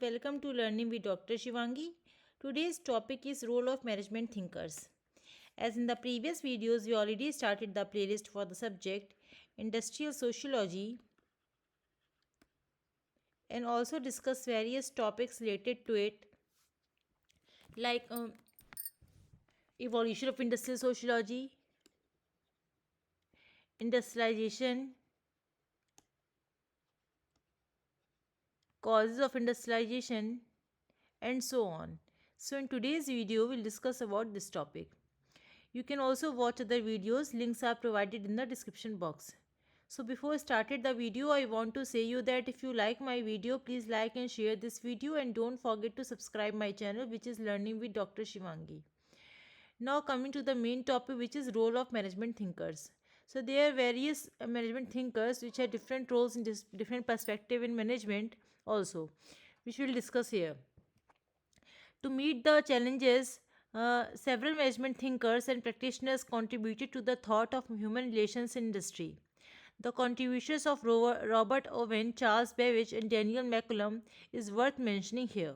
Welcome to Learning with Dr. Shivangi. Today's topic is role of management thinkers. As in the previous videos, we already started the playlist for the subject industrial sociology and also discuss various topics related to it like evolution of industrial sociology, industrialization, causes of industrialization and so on. So in today's video, we'll discuss about this topic. You can also watch other videos. Links are provided in the description box. So before I started the video, I want to say you that if you like my video, please like and share this video and don't forget to subscribe my channel which is Learning with Dr. Shivangi. Now coming to the main topic which is role of management thinkers. So there are various management thinkers which have different roles in this different perspective in management also, which we'll discuss here. To meet the challenges, several management thinkers and practitioners contributed to the thought of human relations industry. The contributions of Robert Owen, Charles Babbage, and Daniel McCollum is worth mentioning here.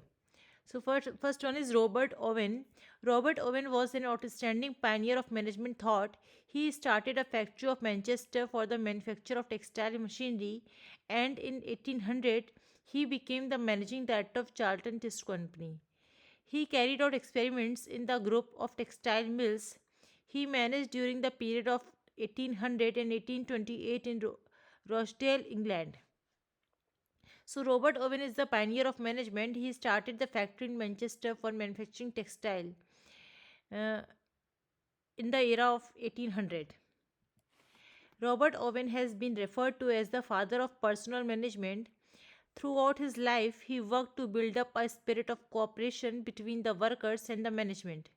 So first one is Robert Owen. Robert Owen was an outstanding pioneer of management thought. He started a factory of Manchester for the manufacture of textile machinery, and in 1800 he became the managing director of Charlton Test Company. He carried out experiments in the group of textile mills he managed during the period of 1800 and 1828 in Rochdale, England. So Robert Owen is the pioneer of management. He started the factory in Manchester for manufacturing textile uh, in the era of 1800. Robert Owen has been referred to as the father of personal management. Throughout his life, he worked to build up a spirit of cooperation between the workers and the management.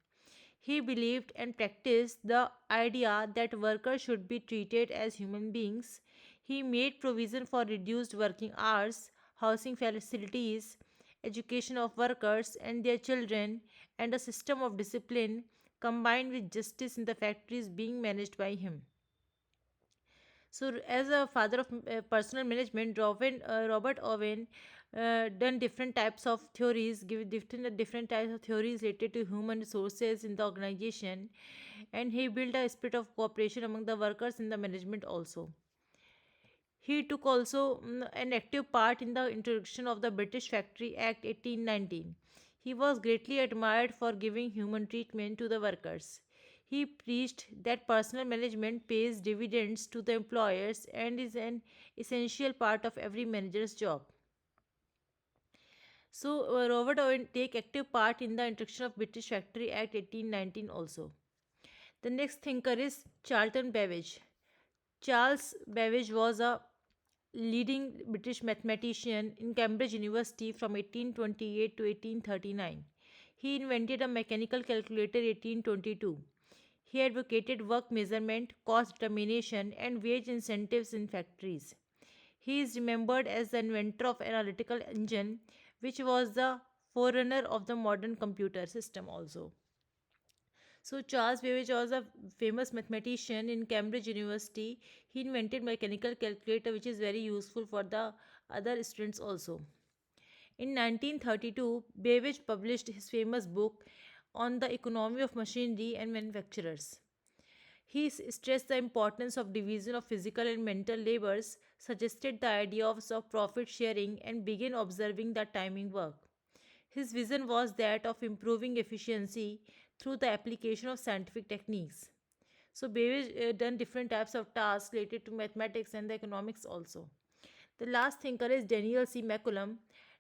He believed and practiced the idea that workers should be treated as human beings. He made provision for reduced working hours, housing facilities, education of workers and their children, and a system of discipline combined with justice in the factories being managed by him. So, as a father of personal management, Robert Owen done different types of theories, give different types of theories related to human resources in the organization, and he built a spirit of cooperation among the workers in the management also. He took also an active part in the introduction of the British Factory Act 1819. He was greatly admired for giving human treatment to the workers. He preached that personal management pays dividends to the employers and is an essential part of every manager's job. So, Robert Owen take active part in the introduction of British Factory Act 1819 also. The next thinker is Charlton Babbage. Charles Babbage was a leading British mathematician in Cambridge University from 1828 to 1839. He invented a mechanical calculator in 1822. He advocated work measurement, cost determination, and wage incentives in factories. He is remembered as the inventor of analytical engine, which was the forerunner of the modern computer system also. So Charles Babbage was a famous mathematician in Cambridge University. He invented mechanical calculator which is very useful for the other students also. In 1932, Babbage published his famous book on the economy of machinery and manufacturers. He stressed the importance of division of physical and mental labors, suggested the idea of profit sharing, and began observing the timing work. His vision was that of improving efficiency through the application of scientific techniques. So Babbage done different types of tasks related to mathematics and the economics also. The last thinker is Daniel C. McCollum.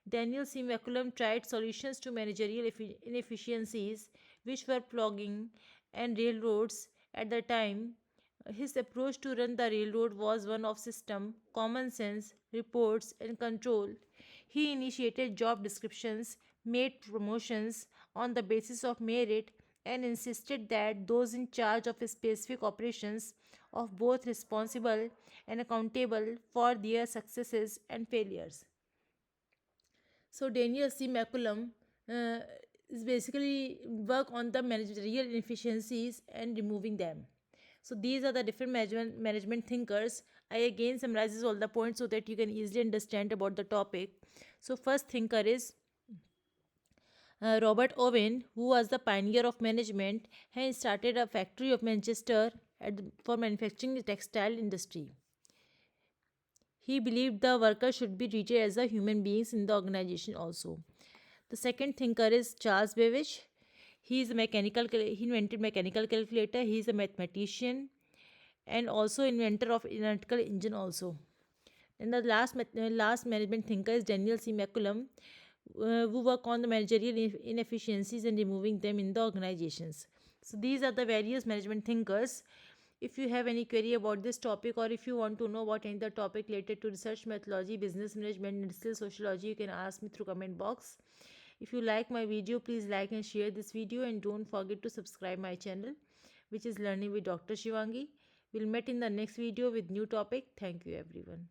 Daniel C. McCollum tried solutions to managerial inefficiencies which were plugging and railroads at the time. His approach to run the railroad was one of system, common sense, reports, and control. He initiated job descriptions, made promotions on the basis of merit, and insisted that those in charge of specific operations of both responsible and accountable for their successes and failures. So Daniel C. McCollum uh, is basically work on the managerial inefficiencies and removing them. So these are the different management thinkers. I again summarizes all the points so that you can easily understand about the topic. So first thinker is Robert Owen, who was the pioneer of management, has started a factory of Manchester for manufacturing the textile industry. He believed the workers should be treated as a human beings in the organization also. The second thinker is Charles Babbage. He invented mechanical calculator. He is a mathematician and also inventor of analytical engine also. And the last management thinker is Daniel C. McCullum, who work on the managerial inefficiencies and removing them in the organizations. So these are the various management thinkers. If you have any query about this topic, or if you want to know about any other topic related to research methodology, business management, and digital sociology, you can ask me through comment box. If you like my video, please like and share this video, and don't forget to subscribe my channel, which is Learning with Dr. Shivangi. We'll meet in the next video with new topic. Thank you everyone.